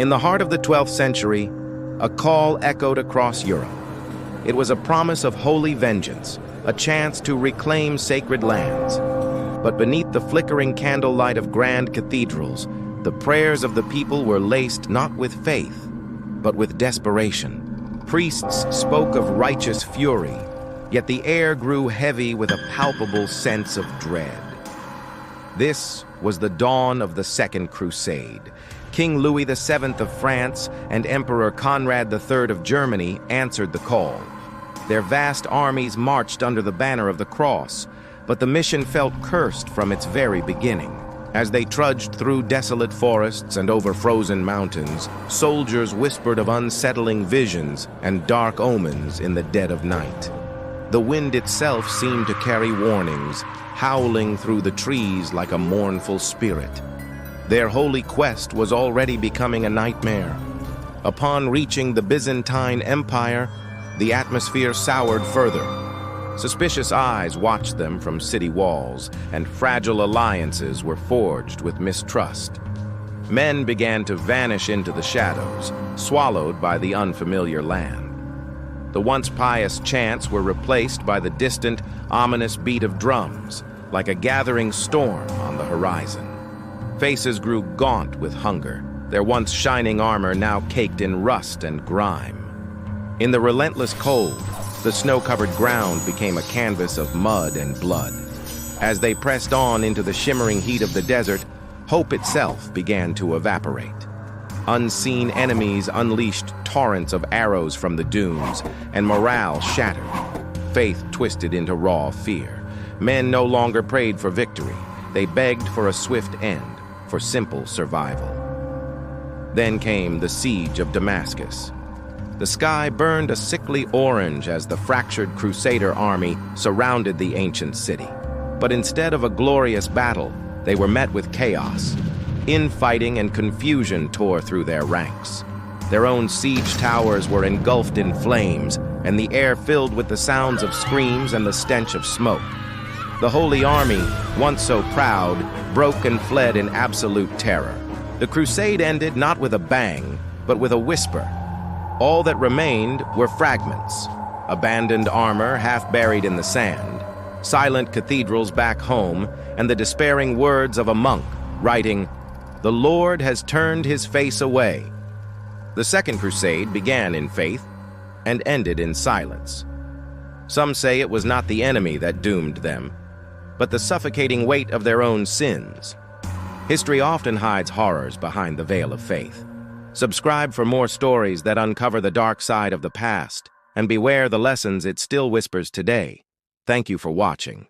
In the heart of the 12th century, a call echoed across Europe. It was a promise of holy vengeance, a chance to reclaim sacred lands. But beneath the flickering candlelight of grand cathedrals, the prayers of the people were laced not with faith, but with desperation. Priests spoke of righteous fury, yet the air grew heavy with a palpable sense of dread. This was the dawn of the Second Crusade. King Louis VII of France and Emperor Conrad III of Germany answered the call. Their vast armies marched under the banner of the cross, but the mission felt cursed from its very beginning. As they trudged through desolate forests and over frozen mountains, soldiers whispered of unsettling visions and dark omens in the dead of night. The wind itself seemed to carry warnings, howling through the trees like a mournful spirit. Their holy quest was already becoming a nightmare. Upon reaching the Byzantine Empire, the atmosphere soured further. Suspicious eyes watched them from city walls, and fragile alliances were forged with mistrust. Men began to vanish into the shadows, swallowed by the unfamiliar land. The once pious chants were replaced by the distant, ominous beat of drums, like a gathering storm on the horizon. Faces grew gaunt with hunger, their once shining armor now caked in rust and grime. In the relentless cold, the snow-covered ground became a canvas of mud and blood. As they pressed on into the shimmering heat of the desert, hope itself began to evaporate. Unseen enemies unleashed torrents of arrows from the dunes, and morale shattered. Faith twisted into raw fear. Men no longer prayed for victory. They begged for a swift end, for simple survival. Then came the siege of Damascus. The sky burned a sickly orange as the fractured Crusader army surrounded the ancient city. But instead of a glorious battle, they were met with chaos. Infighting and confusion tore through their ranks. Their own siege towers were engulfed in flames, and the air filled with the sounds of screams and the stench of smoke. The Holy Army, once so proud, broke and fled in absolute terror. The crusade ended not with a bang, but with a whisper. All that remained were fragments, abandoned armor half buried in the sand, silent cathedrals back home, and the despairing words of a monk writing, "The Lord has turned his face away." The Second Crusade began in faith and ended in silence. Some say it was not the enemy that doomed them, but the suffocating weight of their own sins. History often hides horrors behind the veil of faith. Subscribe for more stories that uncover the dark side of the past, and beware the lessons it still whispers today. Thank you for watching.